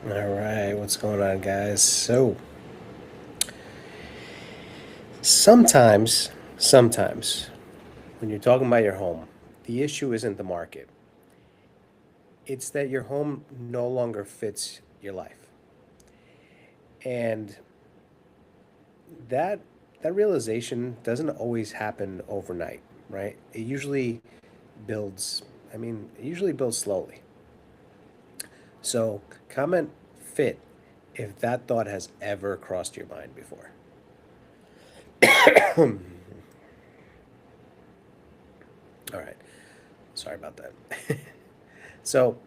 All right, what's going on, guys? So, sometimes, when you're talking about your home, the issue isn't the market. It's that your home no longer fits your life. And that that realization doesn't always happen overnight, right? Builds, it usually builds slowly. So, comment fit if that thought has ever crossed your mind before. All right. Sorry about that. So,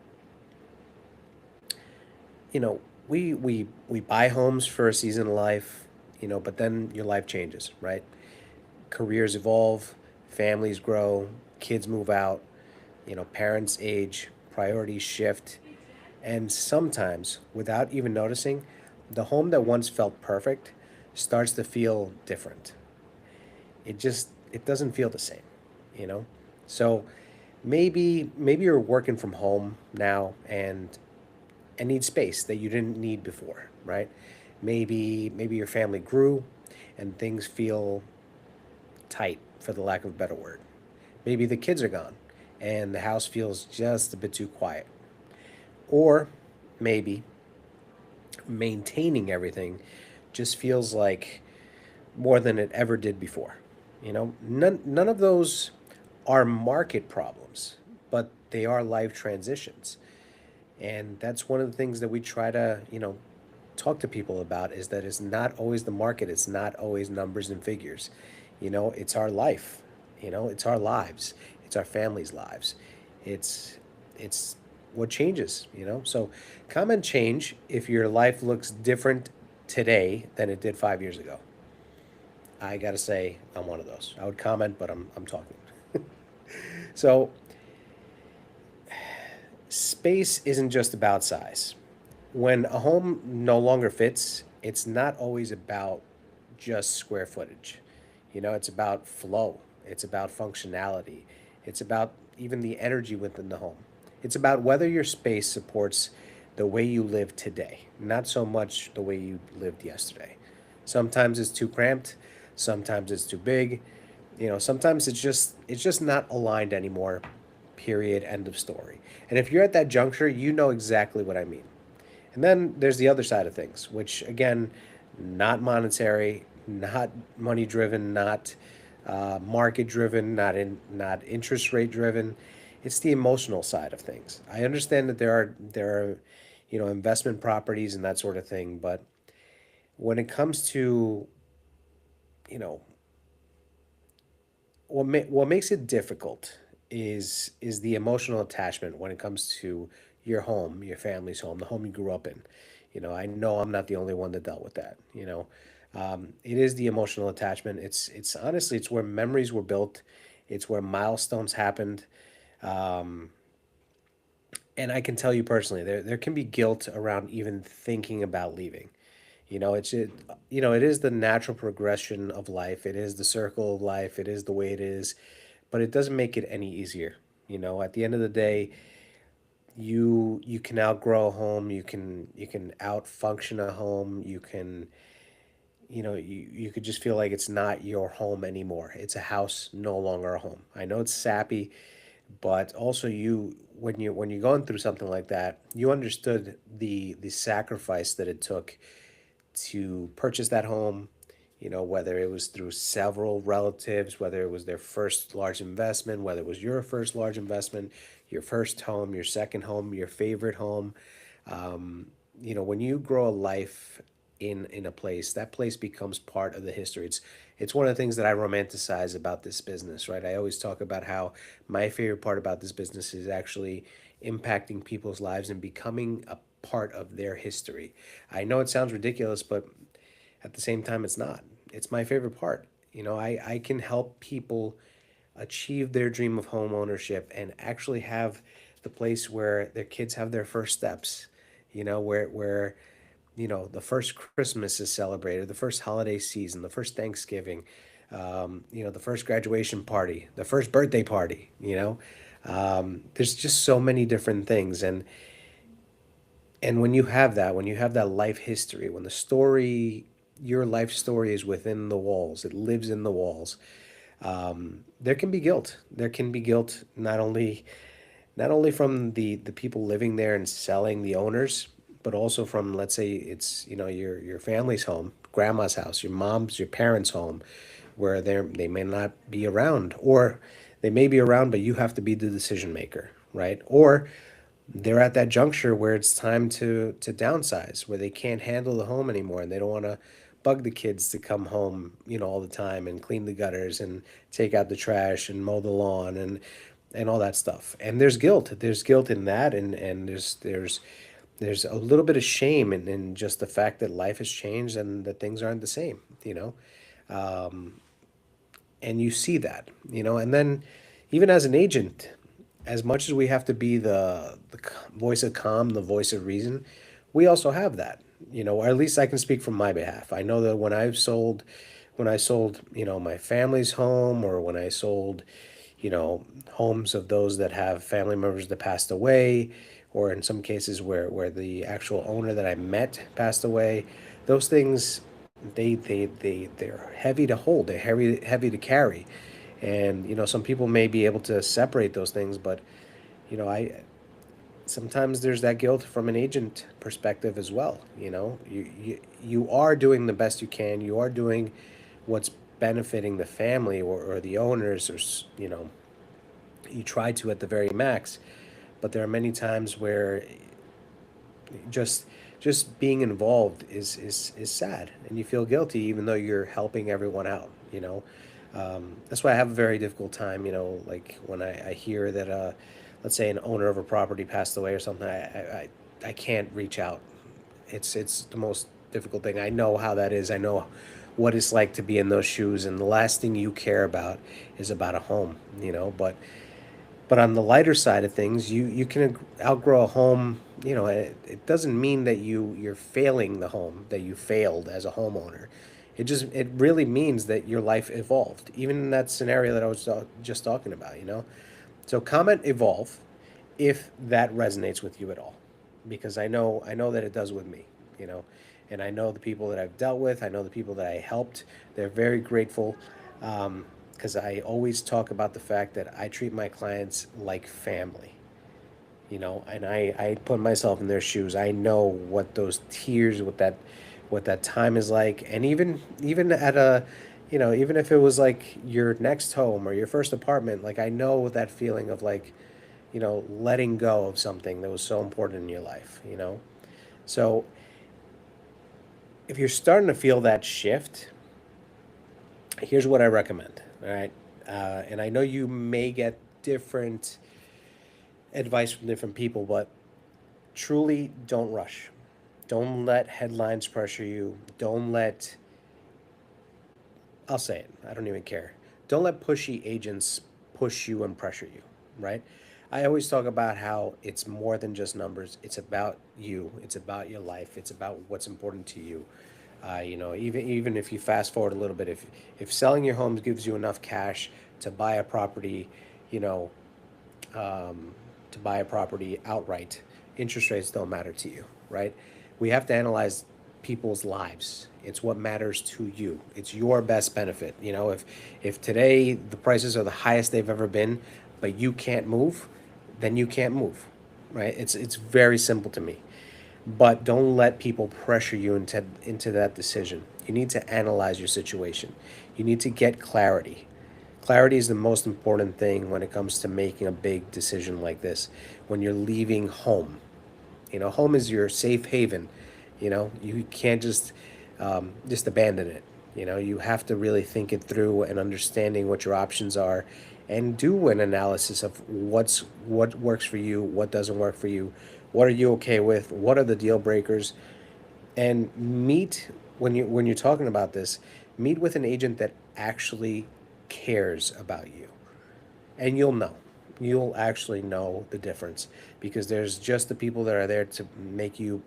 you know, we buy homes for a season of life, but then your life changes, right? Careers evolve, families grow, kids move out, parents age, priorities shift, and sometimes, without even noticing, the home that once felt perfect starts to feel different. It doesn't feel the same, you know? So maybe you're working from home now and need space that you didn't need before, right? Maybe your family grew and things feel tight, for the lack of a better word. Maybe the kids are gone and the house feels just a bit too quiet. Or maybe maintaining everything just feels like more than it ever did before. None of those are market problems, but they are life transitions. And that's one of the things that we try to, talk to people about is that it's not always the market, it's not always numbers and figures. It's our life. It's our lives. It's our families' lives. It's it's what changes, So comment change if your life looks different today than it did 5 years ago. I got to say I'm one of those. I would comment, but I'm talking. So, space isn't just about size. When a home no longer fits, it's not always about just square footage. It's about flow, it's about functionality, it's about even the energy within the home. It's about whether your space supports the way you live today, not so much the way you lived yesterday. Sometimes it's too cramped, sometimes it's too big, sometimes it's just not aligned anymore. Period. End of story. And if you're at that juncture, you know exactly what I mean. And then there's the other side of things, which again, not monetary, not money driven, not market driven, not interest rate driven. It's the emotional side of things. I understand that there are investment properties and that sort of thing, but when it comes to you know what makes it difficult is the emotional attachment when it comes to your home, your family's home, the home you grew up in. I know I'm not the only one that dealt with that. It is the emotional attachment. It's honestly it's where memories were built. It's where milestones happened. Um, and I can tell you personally, there can be guilt around even thinking about leaving. It is the natural progression of life. It is the circle of life. It is the way it is, but it doesn't make it any easier. At the end of the day, you can outgrow a home. You can out function a home. You could just feel like it's not your home anymore. It's a house, no longer a home. I know it's sappy, but also when you're going through something like that, you understood the sacrifice that it took to purchase that home, whether it was through several relatives, whether it was their first large investment, whether it was your first large investment, your first home, your second home, your favorite home. When you grow a life in a place, that place becomes part of the history. It's one of the things that I romanticize about this business, right? I always talk about how my favorite part about this business is actually impacting people's lives and becoming a part of their history. I know it sounds ridiculous, but at the same time, it's not. It's my favorite part. I can help people achieve their dream of home ownership and actually have the place where their kids have their first steps, where the first Christmas is celebrated, the first holiday season, the first Thanksgiving, the first graduation party, the first birthday party. There's just so many different things, and And when you have that, when you have that life history, when the story, your life story is within the walls, it lives in the walls, there can be guilt. There can be guilt not only from the people living there and selling, the owners, but also from, let's say it's, your family's home, grandma's house, your mom's, your parents' home, where they may not be around, or they may be around, but you have to be the decision maker, right? Or they're at that juncture where it's time to downsize, where they can't handle the home anymore, and they don't want to bug the kids to come home, all the time and clean the gutters and take out the trash and mow the lawn and all that stuff. And there's guilt. There's guilt in that, and there's a little bit of shame in just the fact that life has changed and that things aren't the same, and you see that, and then even as an agent, as much as we have to be the voice of calm, the voice of reason, we also have that, or at least I can speak from my behalf. I know that when I sold, my family's home, or when I sold, homes of those that have family members that passed away, or in some cases where the actual owner that I met passed away, those things, they're heavy to hold, they're heavy to carry. And some people may be able to separate those things, but I sometimes there's that guilt from an agent perspective as well. You are doing the best you can, you are doing what's benefiting the family, or the owners, or you try to at the very max. But there are many times where just just being involved is sad, and you feel guilty even though you're helping everyone out. That's why I have a very difficult time, like when I hear that, let's say an owner of a property passed away or something. I can't reach out. It's the most difficult thing. I know how that is. I know what it's like to be in those shoes, and the last thing you care about is about a home, but on the lighter side of things, you can outgrow a home. It doesn't mean that you're failing the home, that you failed as a homeowner. It really means that your life evolved, even in that scenario that I was just talking about. So comment evolve if that resonates with you at all, because I know that it does with me. You know, and I know the people that I've dealt with. I know the people that I helped. They're very grateful. Because I always talk about the fact that I treat my clients like family, and I put myself in their shoes. I know what those tears, what that time is like. And even at even if it was like your next home or your first apartment, like I know that feeling of like, letting go of something that was so important in your life. So if you're starting to feel that shift, here's what I recommend. All right. And I know you may get different advice from different people, but truly don't rush. Don't let headlines pressure you. I'll say it, I don't even care. Don't let pushy agents push you and pressure you, right? I always talk about how it's more than just numbers. It's about you. It's about your life. It's about what's important to you. Even if you fast forward a little bit, if selling your home gives you enough cash to buy a property, you know, to buy a property outright, interest rates don't matter to you, right? We have to analyze people's lives. It's what matters to you. It's your best benefit. If today the prices are the highest they've ever been, but you can't move, then you can't move, right? It's very simple to me. But don't let people pressure you into that decision. You need to analyze your situation. You need to get clarity. Clarity is the most important thing when it comes to making a big decision like this. When you're leaving home, home is your safe haven. You can't just abandon it. You have to really think it through and understanding what your options are, and do an analysis of what works for you, what doesn't work for you, what are you okay with, what are the deal breakers, and meet when you're talking about this, meet with an agent that actually cares about you, and you'll actually know the difference, because there's just the people that are there to make you,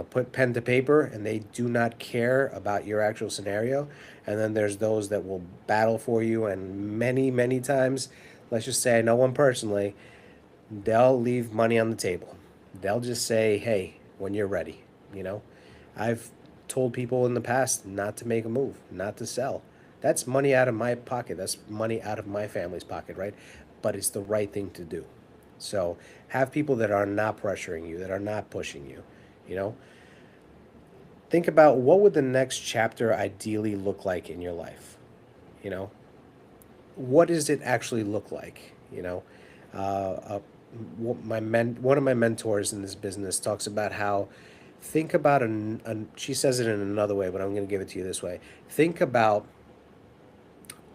put pen to paper, and they do not care about your actual scenario. And then there's those that will battle for you, and many many times, let's just say I know one personally, they'll leave money on the table. They'll just say, hey, when you're ready. You know, I've told people in the past not to make a move, not to sell. That's money out of my pocket. That's money out of my family's pocket, right? But it's the right thing to do. So have people that are not pressuring you, that are not pushing you. You know, think about what would the next chapter ideally look like in your life. You know, what does it actually look like? You know, uh, one of my mentors in this business talks about how think about she says it in another way, but I'm going to give it to you this way. Think about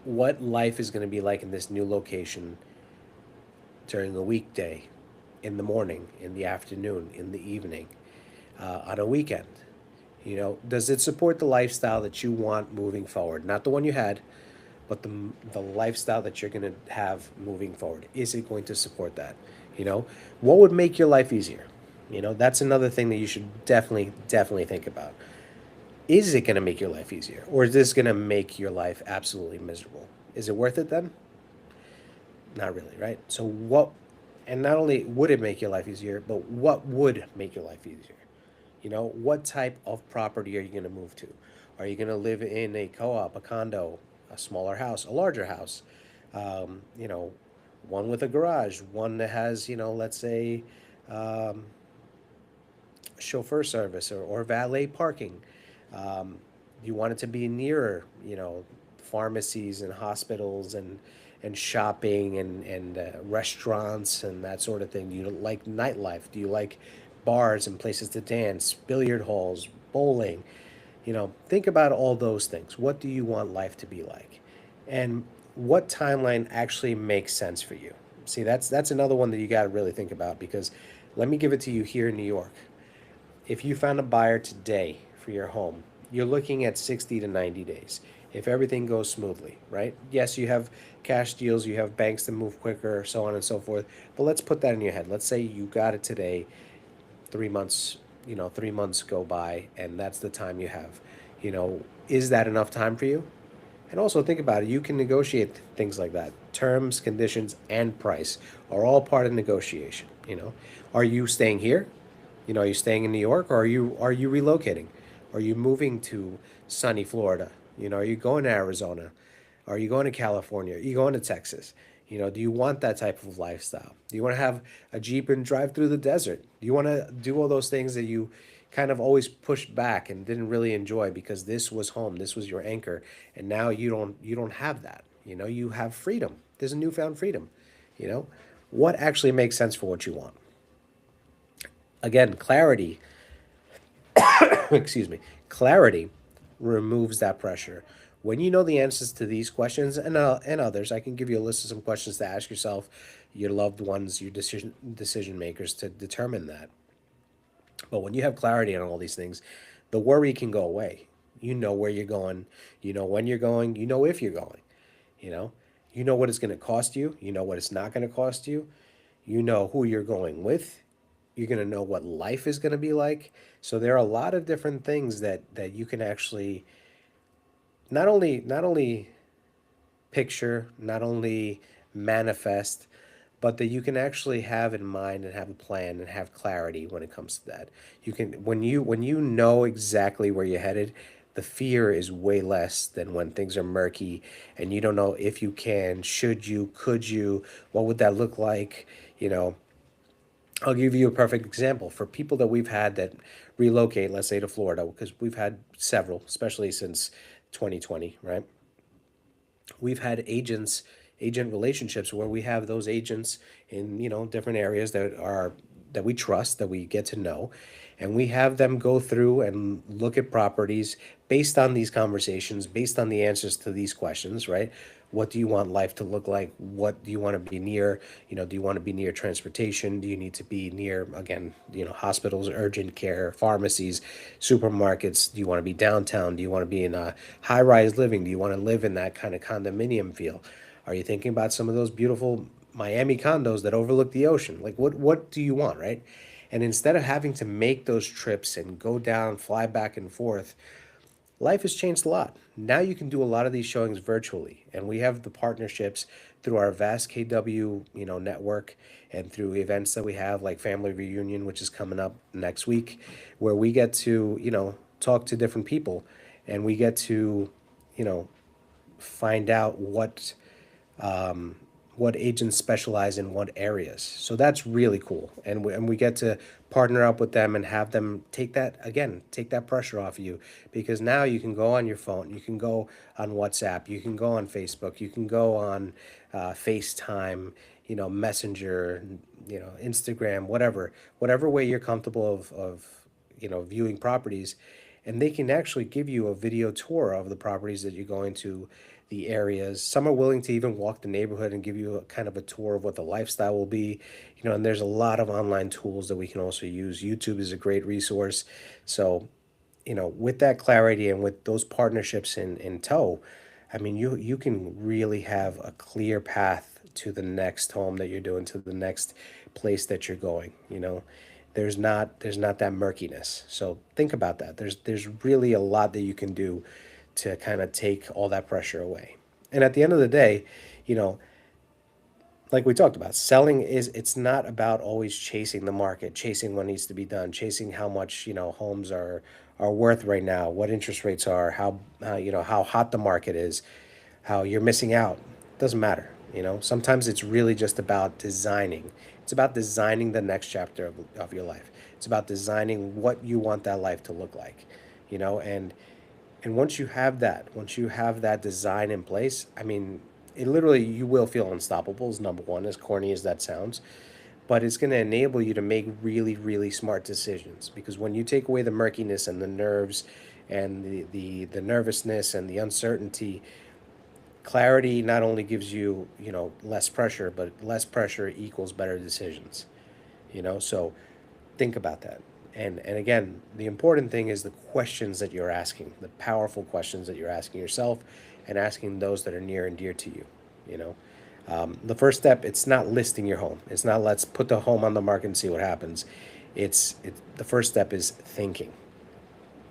what life is going to be like in this new location during a weekday, in the morning, in the afternoon, in the evening, on a weekend. You know, does it support the lifestyle that you want moving forward? Not the one you had, but the lifestyle that you're going to have moving forward. Is it going to support that? You know, what would make your life easier? You know, that's another thing that you should definitely think about. Is it going to make your life easier, or is this going to make your life absolutely miserable? Is it worth it then? Not really, right? So what, and not only would it make your life easier, but what would make your life easier? You know, what type of property are you going to move to? Are you going to live in a co-op, a condo, a smaller house, a larger house? You know, one with a garage, one that has, you know, let's say, um, chauffeur service or valet parking. You want it to be nearer, you know, pharmacies and hospitals and shopping and restaurants and that sort of thing. Do you like nightlife? Do you like bars and places to dance, billiard halls, bowling? You know, think about all those things. What do you want life to be like? And what timeline actually makes sense for you? See, that's another one that you got to really think about because let me give it to you here in New York. If you found a buyer today for your home, you're looking at 60 to 90 days. If everything goes smoothly, right? Yes, you have cash deals, you have banks that move quicker, so on and so forth. But let's put that in your head. Let's say you got it today, 3 months, you know, 3 months go by, and that's the time you have. You know, is that enough time for you? And also think about it. You can negotiate things like that. Terms, conditions, and price are all part of negotiation. You know, are you staying here? You know, are you staying in New York, or are you relocating? Are you moving to sunny Florida? You know, are you going to Arizona? Are you going to California? Are you going to Texas? You know, do you want that type of lifestyle? Do you want to have a Jeep and drive through the desert? Do you want to do all those things that you kind of always pushed back and didn't really enjoy because this was home, this was your anchor, and now you don't have that. You know, you have freedom. There's a newfound freedom. You know, what actually makes sense for what you want? Again, clarity, excuse me, clarity removes that pressure. When you know the answers to these questions and others, I can give you a list of some questions to ask yourself, your loved ones, your decision makers to determine that. But when you have clarity on all these things, the worry can go away. You know where you're going, you know when you're going, you know if you're going, you know, you know what it's going to cost you, you know what it's not going to cost you, you know who you're going with, you're going to know what life is going to be like. So there are a lot of different things that you can actually not only picture, not only manifest, but that you can actually have in mind and have a plan and have clarity when it comes to that. You can when you know exactly where you're headed, the fear is way less than when things are murky and you don't know if you can, should you, could you, what would that look like, you know. I'll give you a perfect example. For people that we've had that relocate, let's say to Florida, because we've had several, especially since 2020, right? We've had agent relationships where we have those agents in, you know, different areas that we trust, that we get to know, and we have them go through and look at properties based on these conversations, based on the answers to these questions, right? What do you want life to look like? What do you want to be near? You know, do you want to be near transportation? Do you need to be near, again, you know, hospitals, urgent care, pharmacies, supermarkets? Do you want to be downtown? Do you want to be in a high-rise living? Do you want to live in that kind of condominium feel? Are you thinking about some of those beautiful Miami condos that overlook the ocean? Like what do you want, right? And instead of having to make those trips and go down, fly back and forth, life has changed a lot. Now you can do a lot of these showings virtually, and we have the partnerships through our vast KW, network, and through events that we have like Family Reunion, which is coming up next week, where we get to, talk to different people, and we get to, you know, find out what agents specialize in what areas. So that's really cool. And we get to partner up with them and have them take that pressure off you, because now you can go on your phone, you can go on WhatsApp, you can go on Facebook, you can go on FaceTime, Messenger, Instagram, whatever way you're comfortable of viewing properties, and they can actually give you a video tour of the properties that you're going to, the areas. Some are willing to even walk the neighborhood and give you a kind of a tour of what the lifestyle will be. And there's a lot of online tools that we can also use. YouTube is a great resource. So, with that clarity and with those partnerships in tow, I mean, you can really have a clear path to the next home that you're doing, to the next place that you're going. There's not that murkiness. So think about that. There's really a lot that you can do to kind of take all that pressure away. And at the end of the day, you know, like we talked about, selling it's not about always chasing the market, chasing what needs to be done, chasing how much, homes are worth right now, what interest rates are, how hot the market is, how you're missing out. Doesn't matter. Sometimes it's really just about designing. It's about designing the next chapter of your life. It's about designing what you want that life to look like, and once you have that design in place, I mean, it literally, you will feel unstoppable, is number one, as corny as that sounds. But it's going to enable you to make really, really smart decisions. Because when you take away the murkiness and the nerves and the nervousness and the uncertainty, clarity not only gives you, less pressure, but less pressure equals better decisions. So think about that. And again, the important thing is the questions that you're asking, the powerful questions that you're asking yourself and asking those that are near and dear to you. You know, the first step, it's not listing your home. It's not, let's put the home on the market and see what happens. It's the first step is thinking.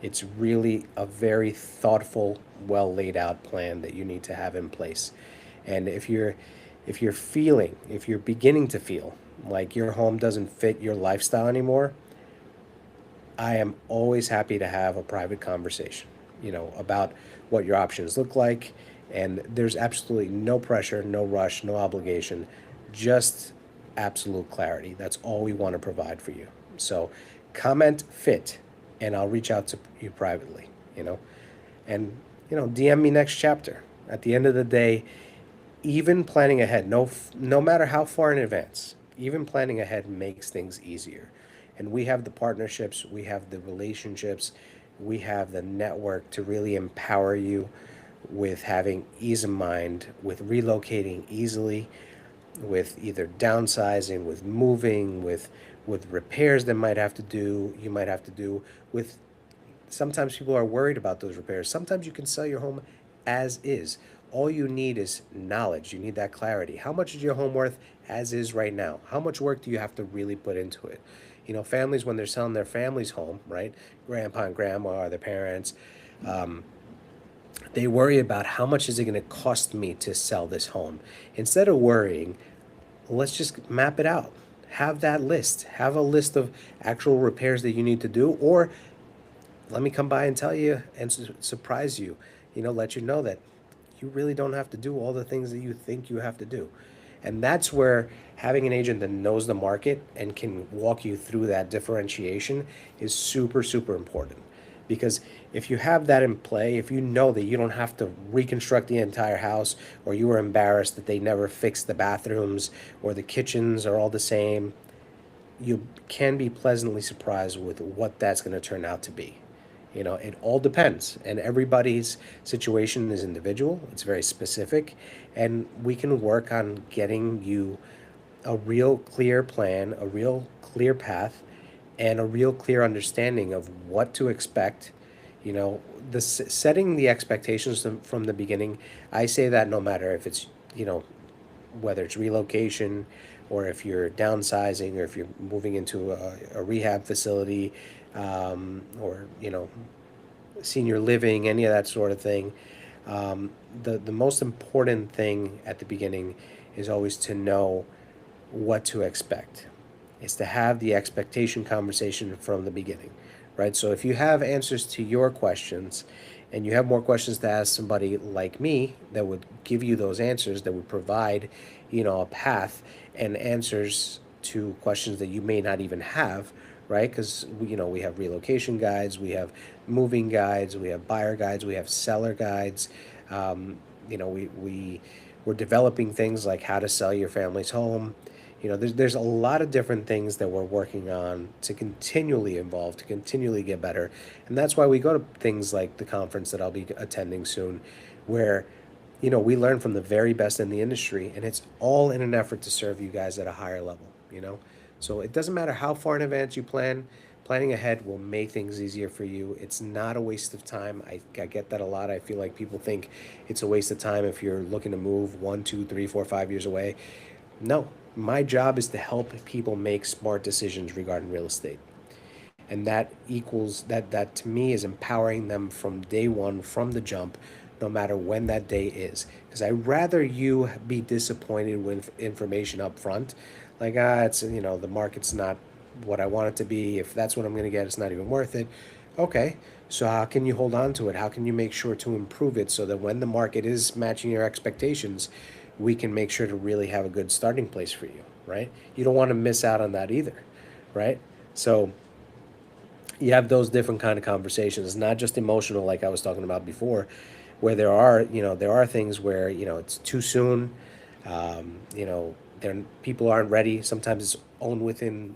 It's really a very thoughtful, well laid out plan that you need to have in place. And if you're beginning to feel like your home doesn't fit your lifestyle anymore, I am always happy to have a private conversation, about what your options look like. And there's absolutely no pressure, no rush, no obligation, just absolute clarity. That's all we want to provide for you. So comment fit, and I'll reach out to you privately, and, DM me next chapter. At the end of the day, even planning ahead, no matter how far in advance, even planning ahead makes things easier. And we have the partnerships, we have the relationships, we have the network to really empower you with having ease of mind, with relocating easily, with either downsizing, with moving, with repairs that you might have to do with. Sometimes people are worried about those repairs. Sometimes you can sell your home as is. All you need is knowledge. You need that clarity. How much is your home worth as is right now? How much work do you have to really put into it? Families, when they're selling their family's home, right? Grandpa and grandma or their parents, they worry about how much is it going to cost me to sell this home. Instead of worrying, let's just map it out. Have that list. Have a list of actual repairs that you need to do, or let me come by and tell you and surprise you, let you know that you really don't have to do all the things that you think you have to do. And that's where having an agent that knows the market and can walk you through that differentiation is super, super important. Because if you have that in play, if you know that you don't have to reconstruct the entire house, or you were embarrassed that they never fixed the bathrooms or the kitchens are all the same, you can be pleasantly surprised with what that's going to turn out to be. It all depends, and everybody's situation is individual. It's very specific, and we can work on getting you a real clear plan, a real clear path, and a real clear understanding of what to expect. Setting the expectations from the beginning. I say that no matter if it's, whether it's relocation, or if you're downsizing, or if you're moving into a rehab facility, or senior living, any of that sort of thing, um, the most important thing at the beginning is always to know what to expect. Is to have the expectation conversation from the beginning, right? So if you have answers to your questions and you have more questions to ask somebody like me that would give you those answers, that would provide, a path and answers to questions that you may not even have, right? Because we have relocation guides, we have moving guides, we have buyer guides, we have seller guides. Um, we're developing things like how to sell your family's home. There's a lot of different things that we're working on to continually evolve, to continually get better, and that's why we go to things like the conference that I'll be attending soon, where we learn from the very best in the industry, and it's all in an effort to serve you guys at a higher level. So it doesn't matter how far in advance you plan. Planning ahead will make things easier for you. It's not a waste of time. I get that a lot. I feel like people think it's a waste of time if you're looking to move 1, 2, 3, 4, 5 years away. No, my job is to help people make smart decisions regarding real estate. And that equals that to me is empowering them from day one, from the jump, no matter when that day is. Because I'd rather you be disappointed with information up front, like it's the market's not what I want it to be. If that's what I'm going to get, it's not even worth it. Okay, so how can you hold on to it? How can you make sure to improve it so that when the market is matching your expectations, we can make sure to really have a good starting place for you, right? You don't want to miss out on that either, right? So you have those different kind of conversations, not just emotional like I was talking about before, where there are things where it's too soon. People aren't ready. Sometimes it's owned within,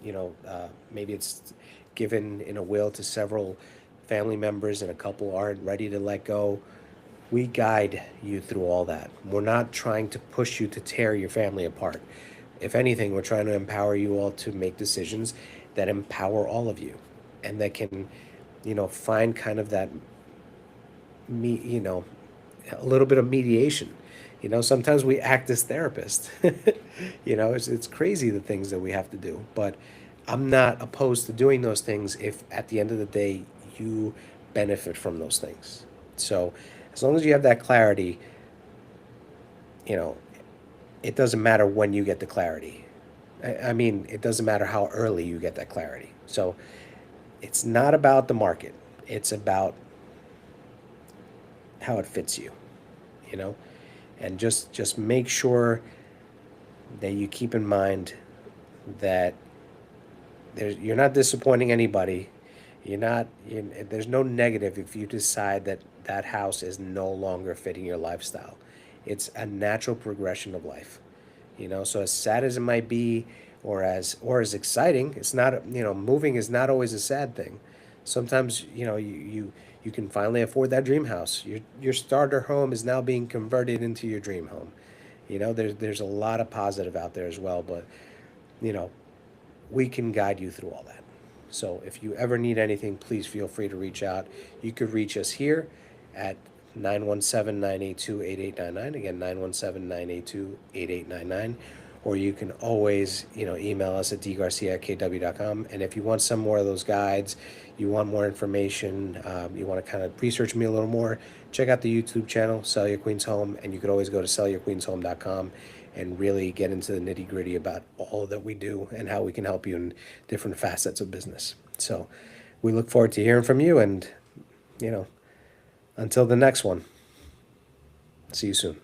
maybe it's given in a will to several family members and a couple aren't ready to let go. We guide you through all that. We're not trying to push you to tear your family apart. If anything, we're trying to empower you all to make decisions that empower all of you and that can, find kind of that me, a little bit of mediation. Sometimes we act as therapists. It's crazy the things that we have to do, but I'm not opposed to doing those things if at the end of the day you benefit from those things. So as long as you have that clarity, you know, it doesn't matter when you get the clarity. I mean, it doesn't matter how early you get that clarity. So it's not about the market. It's about how it fits you, you know? And just make sure that you keep in mind that you're not disappointing anybody. There's no negative if you decide that that house is no longer fitting your lifestyle. It's a natural progression of life. So as sad as it might be, or as exciting, it's not. Moving is not always a sad thing. Sometimes you can finally afford that dream house. Your starter home is now being converted into your dream home. There's a lot of positive out there as well, but you know we can guide you through all that. So if you ever need anything, please feel free to reach out. You could reach us here at 917-982-8899. Again, 917-982-8899. Or you can always, email us at dgarcia@kw.com. And if you want some more of those guides, you want more information, you want to kind of research me a little more, check out the YouTube channel, Sell Your Queen's Home. And you could always go to sellyourqueenshome.com and really get into the nitty gritty about all that we do and how we can help you in different facets of business. So we look forward to hearing from you, and, until the next one, see you soon.